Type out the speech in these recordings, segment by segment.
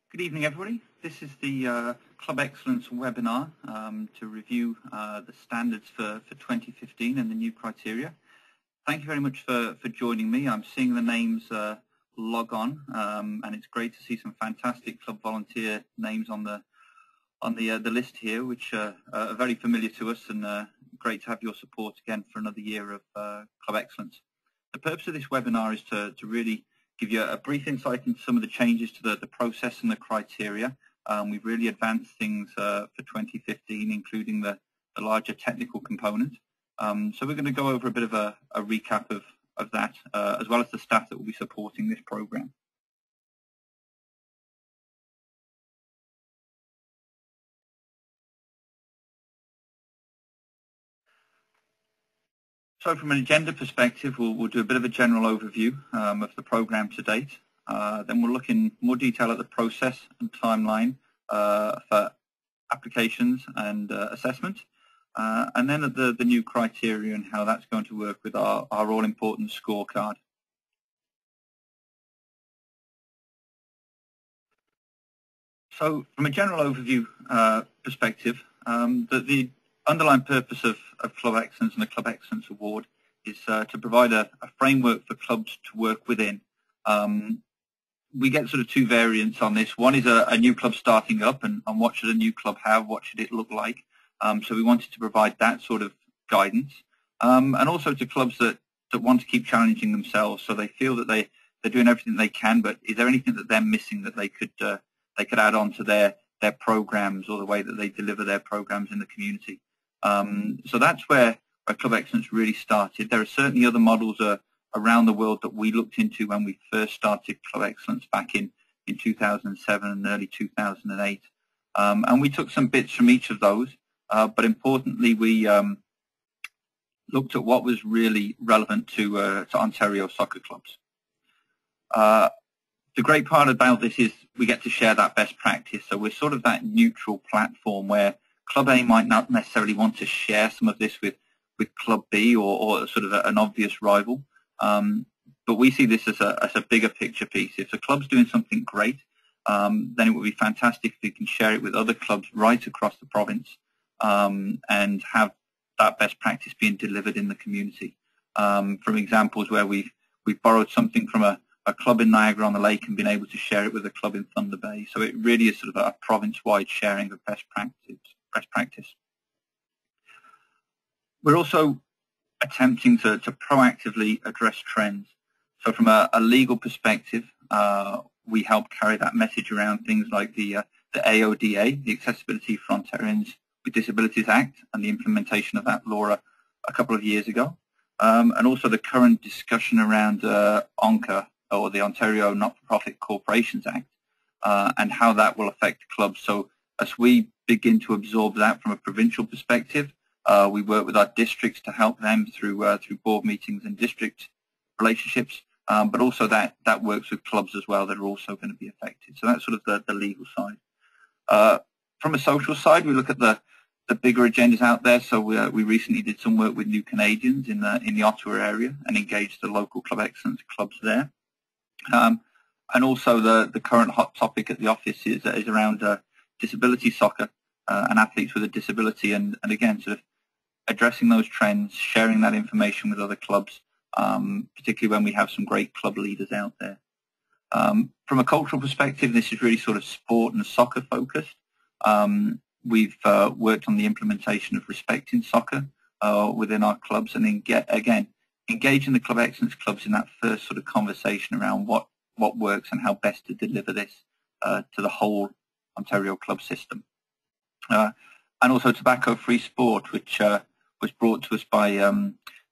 Good evening, everybody. This is the Club Excellence webinar to review the standards for 2015 and the new criteria. Thank you very much for joining me. I'm seeing the names log on, and it's great to see some fantastic club volunteer names on the list here, which are very familiar to us, and great to have your support again for another year of Club Excellence. The purpose of this webinar is to really give you a brief insight into some of the changes to the process and the criteria. We've really advanced things for 2015, including the larger technical component. So we're going to go over a bit of a recap of that, as well as the staff that will be supporting this program. So from an agenda perspective, we'll do a bit of a general overview of the program to date. Then we'll look in more detail at the process and timeline for applications and assessment. And then at the new criteria and how that's going to work with our all-important scorecard. So from a general overview perspective, the underlying purpose of Club Excellence and the Club Excellence Award is to provide a framework for clubs to work within. We get sort of two variants on this. One is a new club starting up, and what should a new club have, what should it look like. So we wanted to provide that sort of guidance, and also to clubs that want to keep challenging themselves, so they feel that they're doing everything they can, but is there anything that they're missing that they could add on to their programs or the way that they deliver their programs in the community. So that's where Club Excellence really started. There are certainly other models around the world that we looked into when we first started Club Excellence back in 2007 and early 2008. And we took some bits from each of those, but importantly we looked at what was really relevant to Ontario soccer clubs. The great part about this is we get to share that best practice, so we're sort of that neutral platform where Club A might not necessarily want to share some of this with Club B or sort of an obvious rival, but we see this as a bigger picture piece. If the club's doing something great, then it would be fantastic if we can share it with other clubs right across the province and have that best practice being delivered in the community. From examples where we've borrowed something from a club in Niagara-on-the-Lake and been able to share it with a club in Thunder Bay. So it really is sort of a province-wide sharing of best practice. We're also attempting to proactively address trends. So from a legal perspective, we help carry that message around things like the AODA, the Accessibility for Ontarians with Disabilities Act, and the implementation of that law a couple of years ago. And also the current discussion around ONCA, or the Ontario Not-for-Profit Corporations Act, and how that will affect clubs. So as we begin to absorb that from a provincial perspective, we work with our districts to help them through board meetings and district relationships, but also that works with clubs as well that are also going to be affected. So that's sort of the legal side. From a social side, we look at the bigger agendas out there. So we recently did some work with New Canadians in the Ottawa area and engaged the local Club Excellence clubs there. And also the current hot topic at the office is around disability soccer and athletes with a disability, and again sort of addressing those trends, sharing that information with other clubs, particularly when we have some great club leaders out there. From a cultural perspective, this is really sort of sport and soccer focused. We've worked on the implementation of respect in soccer within our clubs, and again engaging the Club Excellence clubs in that first sort of conversation around what works and how best to deliver this to the whole Ontario club system. And also tobacco-free sport, which was brought to us by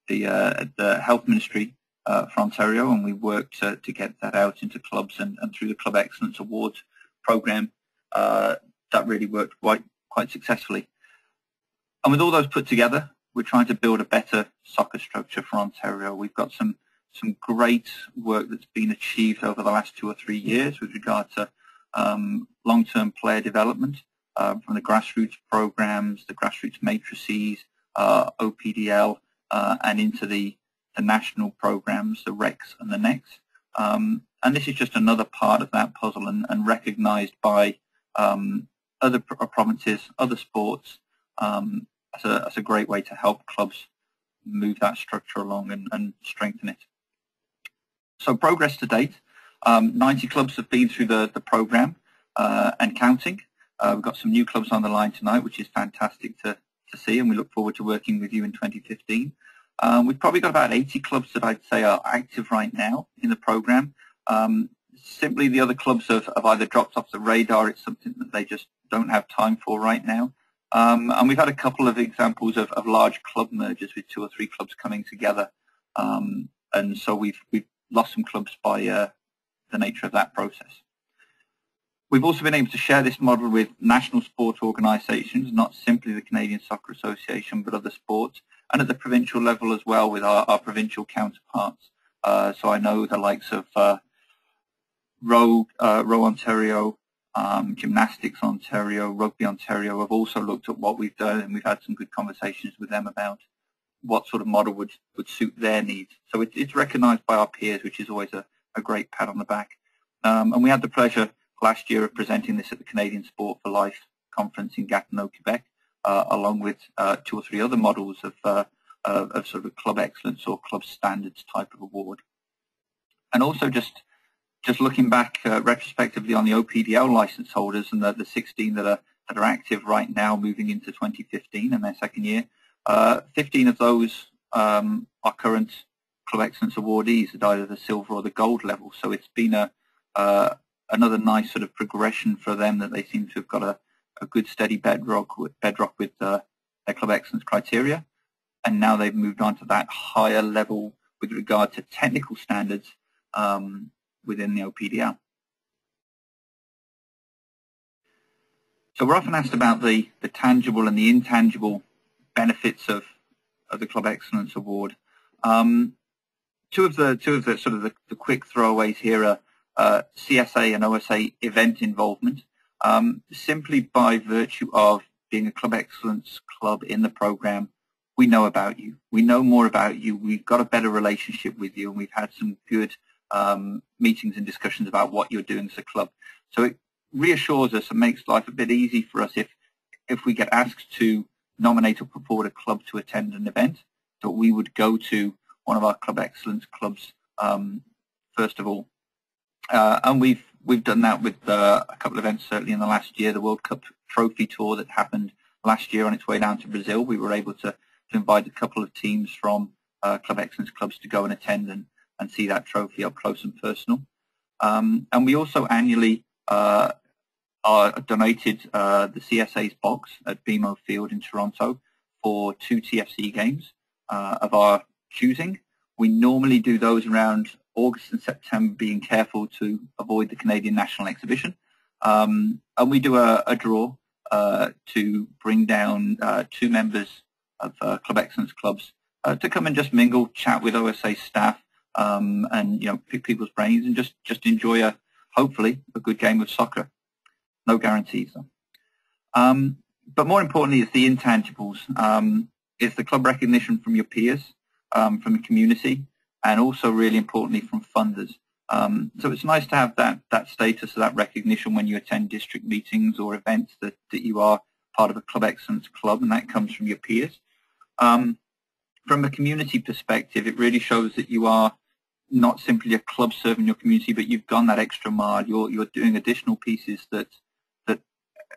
the Health Ministry for Ontario, and we worked to get that out into clubs, and through the Club Excellence Awards program, that really worked quite successfully. And with all those put together, we're trying to build a better soccer structure for Ontario. We've got some great work that's been achieved over the last 2 or 3 years with regard to long-term player development from the grassroots programs, the grassroots matrices, OPDL, and into the national programs, the RECs and the NECs. And this is just another part of that puzzle and recognised by other provinces, other sports, as a great way to help clubs move that structure along and strengthen it. So progress to date, 90 clubs have been through the program and counting. We've got some new clubs on the line tonight, which is fantastic to see, and we look forward to working with you in 2015. We've probably got about 80 clubs that I'd say are active right now in the program. Simply the other clubs have either dropped off the radar. It's something that they just don't have time for right now. And we've had a couple of examples of large club mergers with 2 or 3 clubs coming together. And so we've lost some clubs by the nature of that process. We've also been able to share this model with national sport organisations, not simply the Canadian Soccer Association, but other sports, and at the provincial level as well with our provincial counterparts. So I know the likes of Row Ontario, Gymnastics Ontario, Rugby Ontario have also looked at what we've done, and we've had some good conversations with them about what sort of model would suit their needs. So it's recognised by our peers, which is always a great pat on the back. And we had the pleasure last year of presenting this at the Canadian Sport for Life conference in Gatineau, Quebec, along with 2 or 3 other models of sort of a club excellence or club standards type of award. And also just looking back retrospectively on the OPDL license holders and the 16 that are active right now, moving into 2015 and their second year, 15 of those are current Club Excellence awardees at either the silver or the gold level. So it's been another nice sort of progression for them, that they seem to have got a good steady bedrock with their Club Excellence criteria, and now they've moved on to that higher level with regard to technical standards within the OPDL. So we're often asked about the tangible and the intangible benefits of the Club Excellence Award. Two of the sort of the quick throwaways here are CSA and OSA event involvement. Simply by virtue of being a Club Excellence club in the program, we know about you. We know more about you. We've got a better relationship with you, and we've had some good meetings and discussions about what you're doing as a club. So it reassures us and makes life a bit easy for us if we get asked to nominate or put forward a club to attend an event, that we would go to one of our Club Excellence clubs first of all. And we've done that with a couple of events certainly in the last year. The World Cup Trophy Tour that happened last year on its way down to Brazil, we were able to invite a couple of teams from Club Excellence clubs to go and attend and see that trophy up close and personal. And we also annually are donated the CSA's box at BMO Field in Toronto for 2 TFC games of our choosing. We normally do those around August and September, being careful to avoid the Canadian National Exhibition. And we do a draw to bring down 2 members of Club Excellence clubs to come and just mingle, chat with OSA staff, and pick people's brains and just enjoy hopefully a good game of soccer. No guarantees though. But more importantly, it's the intangibles. It's the club recognition from your peers, from the community, and also really importantly from funders. So it's nice to have that status or that recognition when you attend district meetings or events that you are part of a Club Excellence club, and that comes from your peers. From a community perspective, it really shows that you are not simply a club serving your community, but you've gone that extra mile. You're doing additional pieces that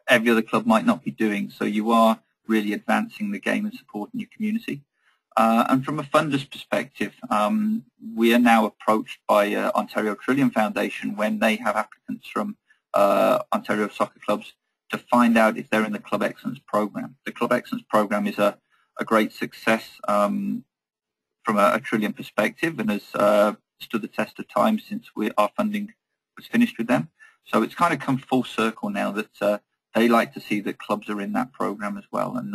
every other club might not be doing. So you are really advancing the game and supporting your community. And from a funder's perspective, we are now approached by Ontario Trillium Foundation when they have applicants from Ontario soccer clubs to find out if they're in the Club Excellence program. The Club Excellence program is a great success from a Trillium perspective, and has stood the test of time since our funding was finished with them. So it's kind of come full circle now that they like to see that clubs are in that program as well, and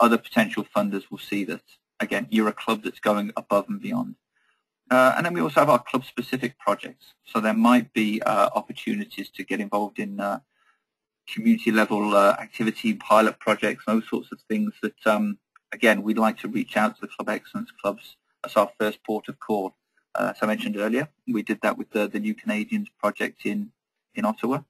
other potential funders will see that, again, you're a club that's going above and beyond. And then we also have our club-specific projects. So there might be opportunities to get involved in community-level activity, pilot projects, those sorts of things that, again, we'd like to reach out to the Club Excellence clubs as our first port of call. as I mentioned earlier, we did that with the New Canadians project in Ottawa,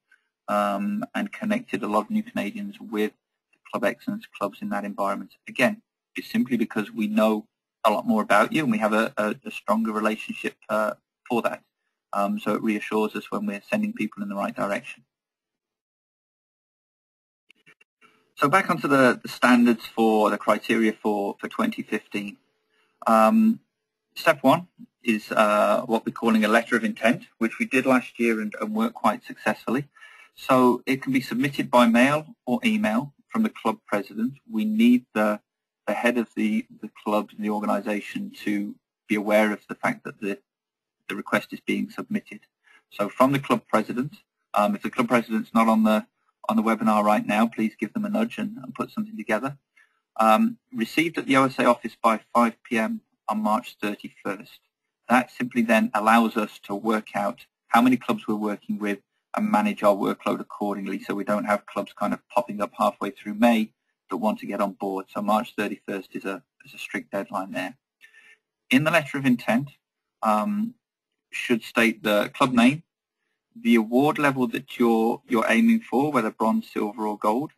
and connected a lot of New Canadians with the Club Excellence clubs in that environment. Again, it's simply because we know a lot more about you and we have a stronger relationship for that. So it reassures us when we're sending people in the right direction. So back onto the standards for the criteria for 2015. Step one is what we're calling a letter of intent, which we did last year and worked quite successfully. So it can be submitted by mail or email from the club president. We need the head of the club and the organisation to be aware of the fact that the request is being submitted. So from the club president, if the club president's not on the webinar right now, please give them a nudge and put something together. Received at the OSA office by 5 p.m. on March 31st. That simply then allows us to work out how many clubs we're working with and manage our workload accordingly, so we don't have clubs kind of popping up halfway through May that want to get on board. So March 31st is a strict deadline there. In the letter of intent, should state the club name, the award level that you're aiming for, whether bronze, silver or gold,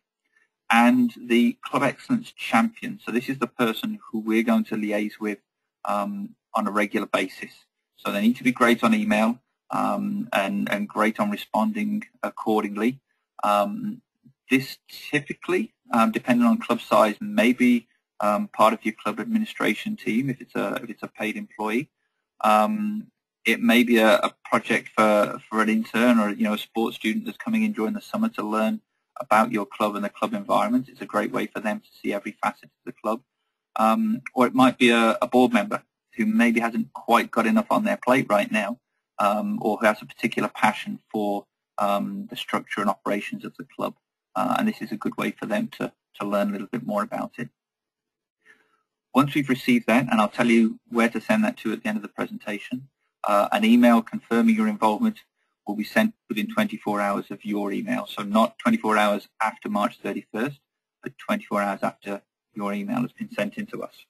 and the Club Excellence champion. So this is the person who we're going to liaise with on a regular basis. So they need to be great on email and great on responding accordingly. This typically, depending on club size, may be part of your club administration team if it's a paid employee. It may be a project for an intern or a sports student that's coming in during the summer to learn about your club and the club environment. It's a great way for them to see every facet of the club. Or it might be a board member who maybe hasn't quite got enough on their plate right now, or who has a particular passion for the structure and operations of the club. And this is a good way for them to learn a little bit more about it. Once we've received that, and I'll tell you where to send that to at the end of the presentation, an email confirming your involvement will be sent within 24 hours of your email. So not 24 hours after March 31st, but 24 hours after your email has been sent in to us.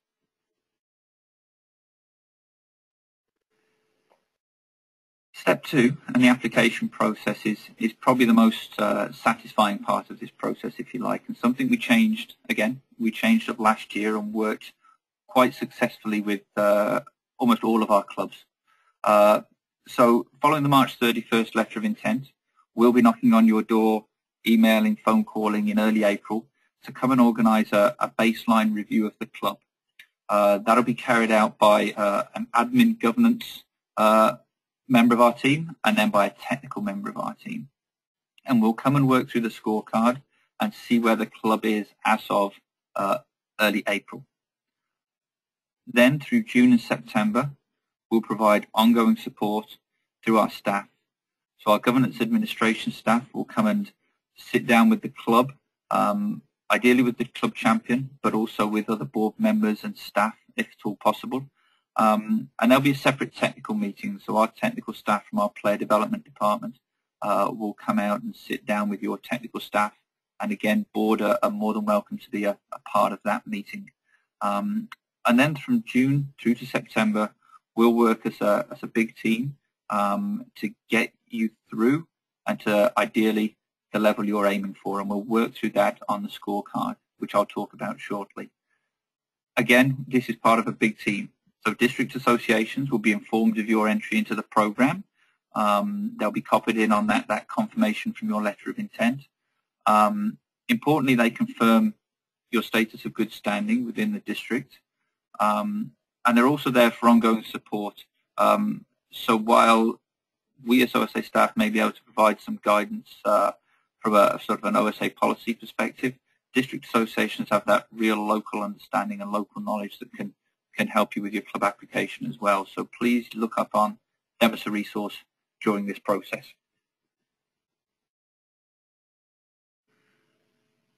Step two, and the application process is probably the most satisfying part of this process, if you like, and something we changed, again, we changed up last year and worked quite successfully with almost all of our clubs. So following the March 31st letter of intent, we'll be knocking on your door, emailing, phone calling in early April to come and organise a baseline review of the club. That'll be carried out by an admin governance member of our team and then by a technical member of our team. And we'll come and work through the scorecard and see where the club is as of early April. Then through June and September, we'll provide ongoing support through our staff. So our governance administration staff will come and sit down with the club, ideally with the club champion, but also with other board members and staff if at all possible. And there'll be a separate technical meeting. So our technical staff from our player development department will come out and sit down with your technical staff. And again, board are more than welcome to be a part of that meeting. And then from June through to September, we'll work as a big team to get you through and to ideally the level you're aiming for, and we'll work through that on the scorecard, which I'll talk about shortly. Again, this is part of a big team. So district associations will be informed of your entry into the program. They'll be copied in on that confirmation from your letter of intent. Importantly, they confirm your status of good standing within the district. And they're also there for ongoing support. So while we as OSA staff may be able to provide some guidance from a sort of an OSA policy perspective, district associations have that real local understanding and local knowledge that can help you with your club application as well. So please look up on them as a resource during this process.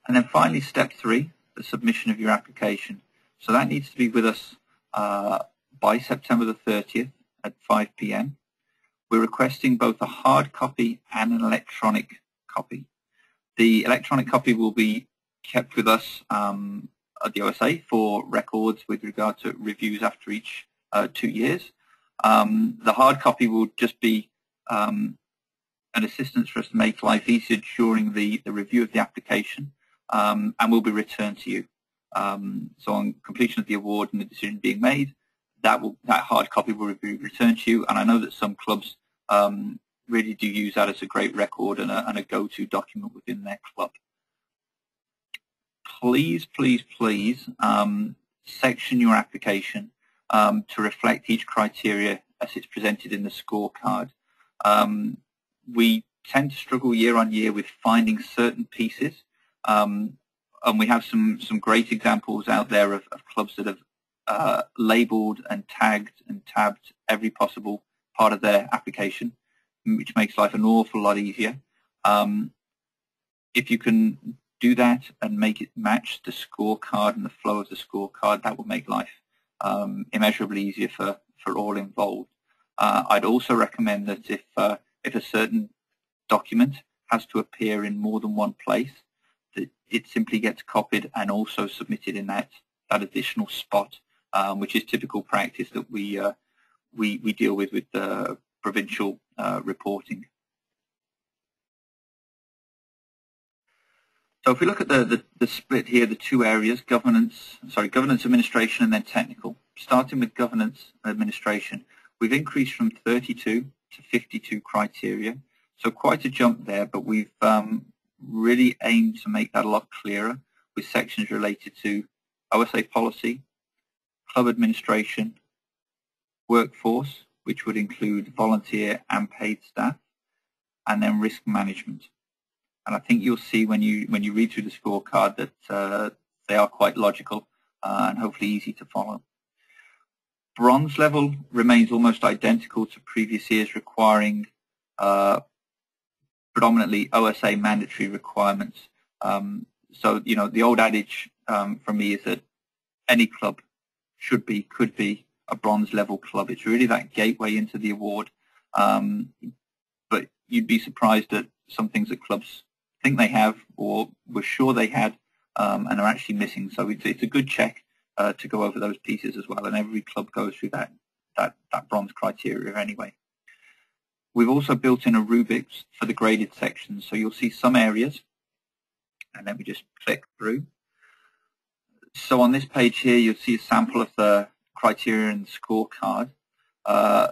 And then finally, step three, the submission of your application. So that needs to be with us by September the 30th at 5 p.m. We're requesting both a hard copy and an electronic copy. The electronic copy will be kept with us at the OSA for records with regard to reviews after each 2 years. The hard copy will just be an assistance for us to make life easier during the review of the application, and will be returned to you. So on completion of the award and the decision being made, that hard copy will be returned to you. And I know that some clubs really do use that as a great record and a go-to document within their club. Please, please, please section your application to reflect each criteria as it's presented in the scorecard. We tend to struggle year on year with finding certain pieces, and we have some great examples out there of clubs that have labeled and tagged and tabbed every possible part of their application, which makes life an awful lot easier. If you can do that and make it match the scorecard and the flow of the scorecard, that will make life immeasurably easier for all involved. I'd also recommend that if a certain document has to appear in more than one place, that it simply gets copied and also submitted in that additional spot, which is typical practice that we deal with provincial reporting. So if we look at the split here, the two areas, governance administration and then technical. Starting with governance administration, we've increased from 32 to 52 criteria. So quite a jump there, but we've really aimed to make that a lot clearer with sections related to OSA policy, club administration, workforce, which would include volunteer and paid staff, and then risk management. And I think you'll see when you read through the scorecard that they are quite logical and hopefully easy to follow. Bronze level remains almost identical to previous years, requiring predominantly OSA mandatory requirements. So, you know, the old adage from me is that any club could be a bronze level club. It's really that gateway into the award. But you'd be surprised at some things that clubs think they have or were sure they had and are actually missing. So it's a good check to go over those pieces as well. And every club goes through that bronze criteria anyway. We've also built in a rubrics for the graded sections. So you'll see some areas, and let me just click through. So on this page here, you'll see a sample of the criteria and the scorecard.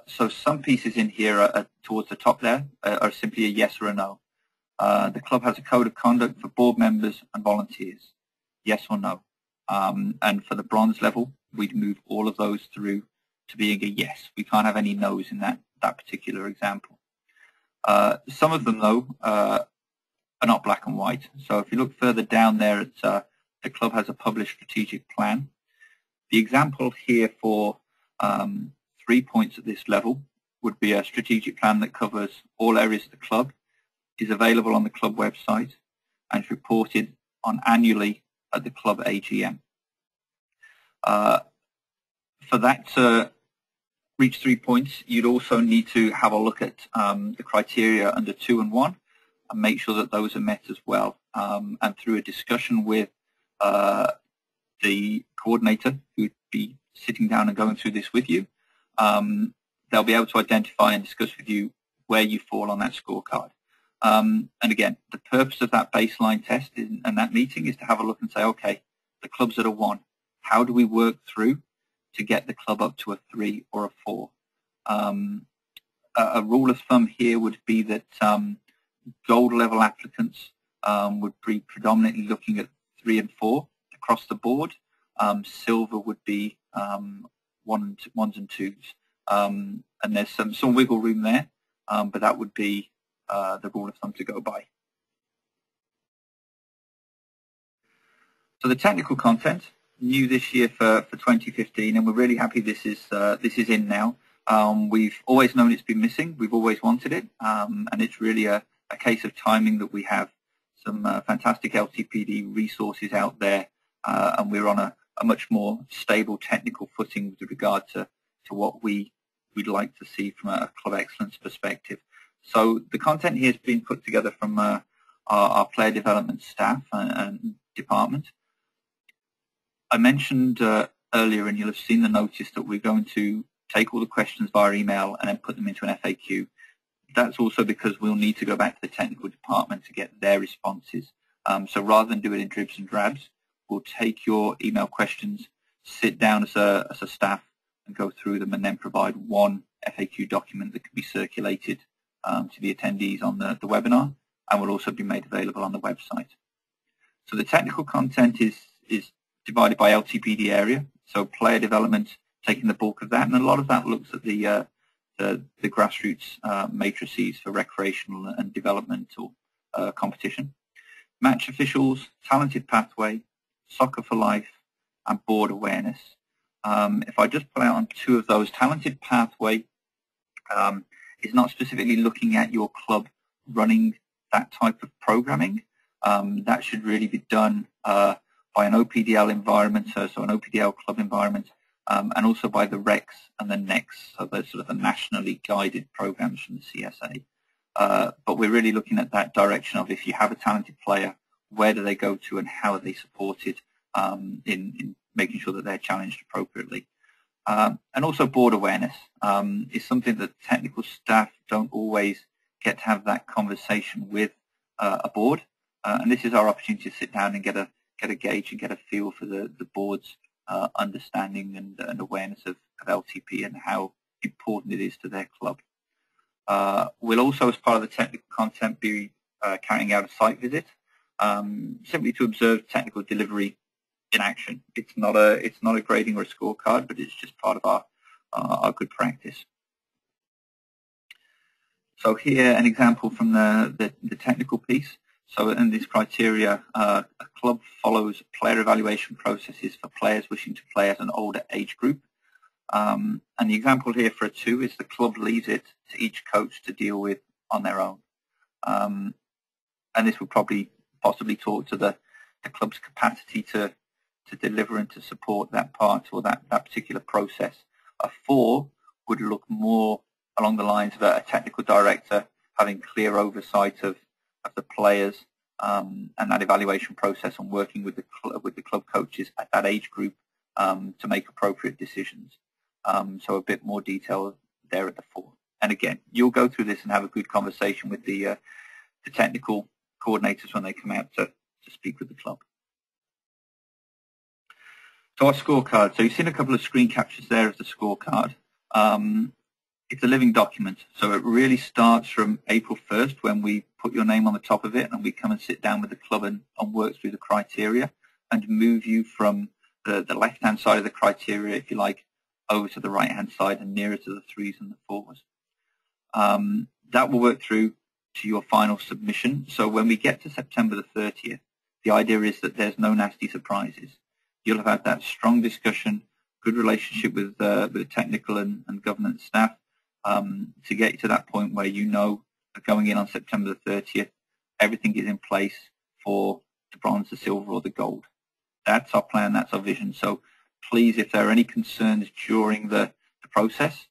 So some pieces in here are towards the top there are simply a yes or a no. The club has a code of conduct for board members and volunteers, yes or no. And for the bronze level, we'd move all of those through to being a yes. We can't have any no's in that particular example. Some of them, though, are not black and white. So if you look further down there, it's, the club has a published strategic plan. The example here for 3 points at this level would be a strategic plan that covers all areas of the club, is available on the club website, and is reported on annually at the club AGM. For that to reach 3 points, you'd also need to have a look at the criteria under 2 and 1 and make sure that those are met as well. And through a discussion with the coordinator, who would be sitting down and going through this with you, they'll be able to identify and discuss with you where you fall on that scorecard. And again, the purpose of that baseline test and that meeting is to have a look and say, okay, the club's at a 1. How do we work through to get the club up to a 3 or a 4? A rule of thumb here would be that gold level applicants would be predominantly looking at 3 and 4 across the board. Silver would be 1s and 2s. And there's some wiggle room there, but that would be the rule of thumb to go by. So the technical content, new this year for 2015, and we're really happy this is in now. We've always known it's been missing. We've always wanted it, and it's really a case of timing that we have some fantastic LTPD resources out there, and we're on a much more stable technical footing with regard to what we'd like to see from a club excellence perspective. So the content here has been put together from our player development staff and department. I mentioned earlier, and you'll have seen the notice, that we're going to take all the questions via email, and then put them into an FAQ. That's also because we'll need to go back to the technical department to get their responses. So rather than do it in dribs and drabs, we'll take your email questions, sit down as a staff, and go through them, and then provide one FAQ document that can be circulated to the attendees on the webinar, and will also be made available on the website. So the technical content is divided by LTPD area, so player development taking the bulk of that, and a lot of that looks at the grassroots matrices for recreational and developmental competition. Match officials, talented pathway, soccer for life, and board awareness. If I just pull out on two of those, talented pathway is not specifically looking at your club running that type of programming. That should really be done by an OPDL environment, so an OPDL club environment, and also by the RECs and the NECs, so those sort of the nationally guided programs from the CSA. But we're really looking at that direction of, if you have a talented player, where do they go to and how are they supported in making sure that they're challenged appropriately. And also board awareness is something that technical staff don't always get to have that conversation with a board. And this is our opportunity to sit down and get a gauge and get a feel for the board's understanding and awareness of LTP and how important it is to their club. We'll also, as part of the technical content, be carrying out a site visit, simply to observe technical delivery in action. It's not a grading or a scorecard, but it's just part of our good practice. So here, an example from the technical piece. So in this criteria, a club follows player evaluation processes for players wishing to play at an older age group. And the example here for a 2 is the club leaves it to each coach to deal with on their own. And this will possibly talk to the club's capacity to deliver and to support that part or that particular process. A 4 would look more along the lines of a technical director having clear oversight of the players and that evaluation process, and working with the club coaches at that age group to make appropriate decisions. So a bit more detail there at the 4. And again, you'll go through this and have a good conversation with the technical coordinators when they come out to speak with the club. So our scorecard. So you've seen a couple of screen captures there of the scorecard. It's a living document, so it really starts from April 1st when we put your name on the top of it, and we come and sit down with the club and work through the criteria and move you from the left-hand side of the criteria, if you like, over to the right-hand side and nearer to the 3s and the 4s. That will work through to your final submission. So when we get to September the 30th, the idea is that there's no nasty surprises. You'll have had that strong discussion, good relationship with the technical and governance staff to get you to that point where you know that going in on September the 30th, everything is in place for the bronze, the silver, or the gold. That's our plan, that's our vision. So please, if there are any concerns during the process,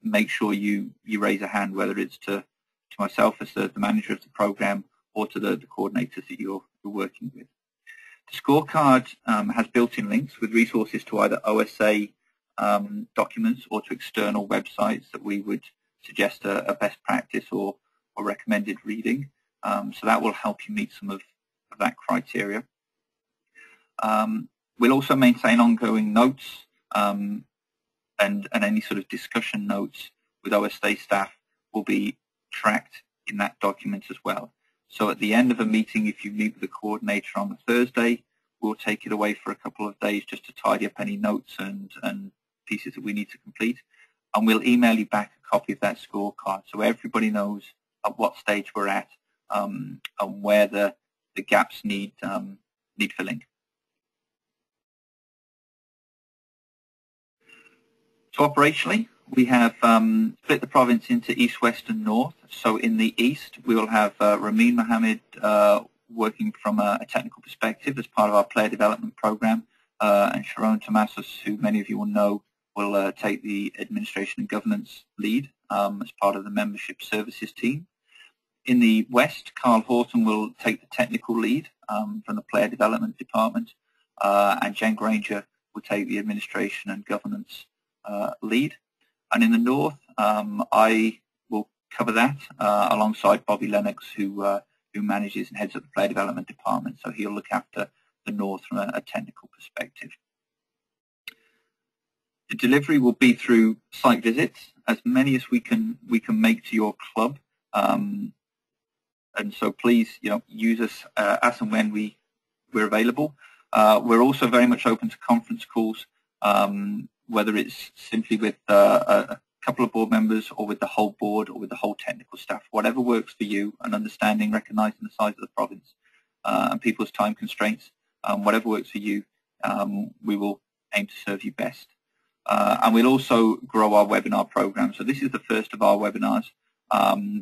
make sure you raise a hand, whether it's to myself as the manager of the program or to the coordinators that you're working with. The scorecard has built-in links with resources to either OSA documents or to external websites that we would suggest a best practice or recommended reading. So that will help you meet some of that criteria. We'll also maintain ongoing notes and any sort of discussion notes with OSA staff will be tracked in that document as well. So at the end of a meeting, if you meet with the coordinator on the Thursday, we'll take it away for a couple of days just to tidy up any notes and pieces that we need to complete. And we'll email you back a copy of that scorecard so everybody knows at what stage we're at and where the gaps need filling. So operationally, we have split the province into east, west, and north. So in the east, we will have Ramin Mohammed working from a technical perspective as part of our player development program, and Sharon Tomasos, who many of you will know, will take the administration and governance lead as part of the membership services team. In the west, Carl Horton will take the technical lead from the player development department, and Jen Granger will take the administration and governance lead. And in the north, I will cover that alongside Bobby Lennox, who manages and heads up the player development department. So he'll look after the north from a technical perspective. The delivery will be through site visits, as many as we can make to your club. And so please, use us as and when we're available. We're also very much open to conference calls, whether it's simply with a couple of board members or with the whole board or with the whole technical staff, whatever works for you, and understanding, recognizing the size of the province and people's time constraints, whatever works for you, we will aim to serve you best. And we'll also grow our webinar program. So this is the first of our webinars,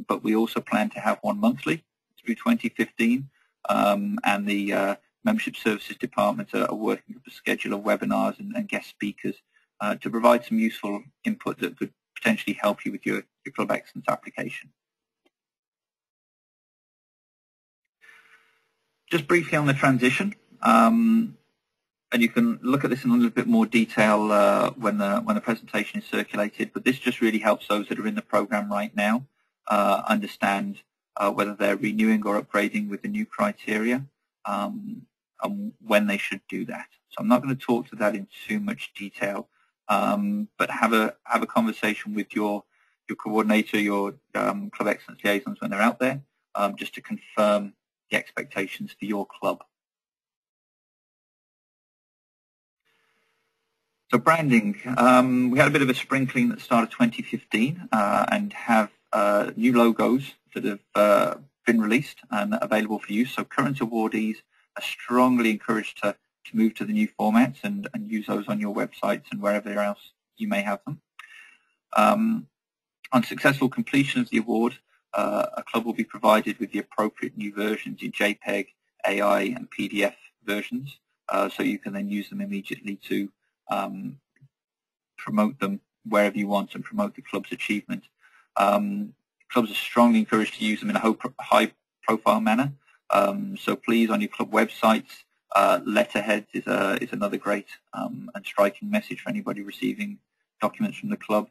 but we also plan to have one monthly through 2015, and the Membership Services Department are working with a schedule of webinars and guest speakers to provide some useful input that could potentially help you with your Club Excellence application. Just briefly on the transition, and you can look at this in a little bit more detail when the presentation is circulated, but this just really helps those that are in the program right now understand whether they're renewing or upgrading with the new criteria, and when they should do that. So I'm not going to talk to that in too much detail, but have a conversation with your coordinator, your Club Excellence liaisons when they're out there, just to confirm the expectations for your club. So branding, we had a bit of a spring clean at the start of 2015 and have new logos that have been released and available for use. So current awardees are strongly encouraged to move to the new formats and use those on your websites and wherever else you may have them. On successful completion of the award, a club will be provided with the appropriate new versions in JPEG, AI, and PDF versions, so you can then use them immediately to promote them wherever you want and promote the club's achievement. Clubs are strongly encouraged to use them in a high-profile manner. So please, on your club websites, letterheads is another great and striking message for anybody receiving documents from the club.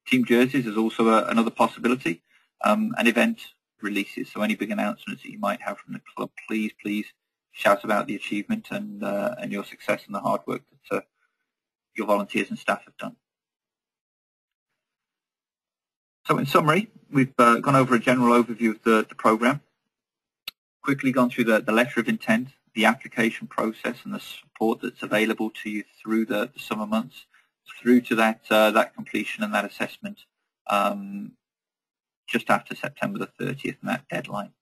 Team jerseys is also another possibility, and event releases. So any big announcements that you might have from the club, please shout about the achievement and your success and the hard work that your volunteers and staff have done. So in summary, we've gone over a general overview of the program, quickly gone through the letter of intent, the application process, and the support that's available to you through the summer months, through to that completion and that assessment just after September the 30th and that deadline.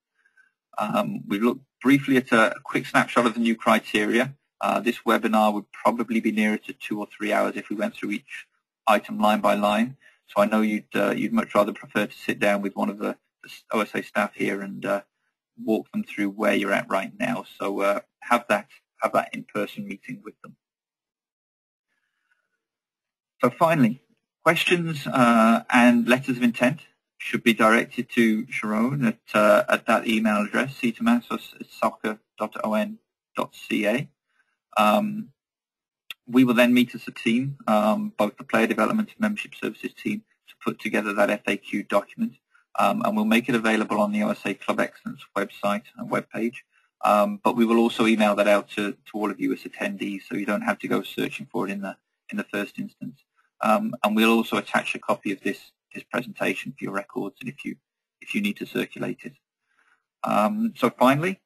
We've looked briefly at a quick snapshot of the new criteria. This webinar would probably be nearer to 2 or 3 hours if we went through each item line by line. So I know you'd much rather prefer to sit down with one of the OSA staff here and walk them through where you're at right now. So have that in-person meeting with them. So finally, questions and letters of intent should be directed to Sharon at that email address, ctomasos@soccer.on.ca. We will then meet as a team, both the player development and membership services team, to put together that FAQ document, and we'll make it available on the OSA Club Excellence website and webpage. But we will also email that out to all of you as attendees, so you don't have to go searching for it in the first instance. And we'll also attach a copy of this presentation for your records, and if you need to circulate it. So finally,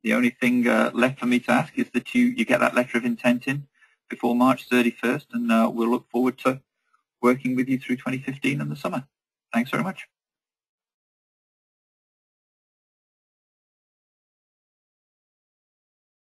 the only thing left for me to ask is that you get that letter of intent in before March 31st, and we'll look forward to working with you through 2015 and the summer. Thanks very much.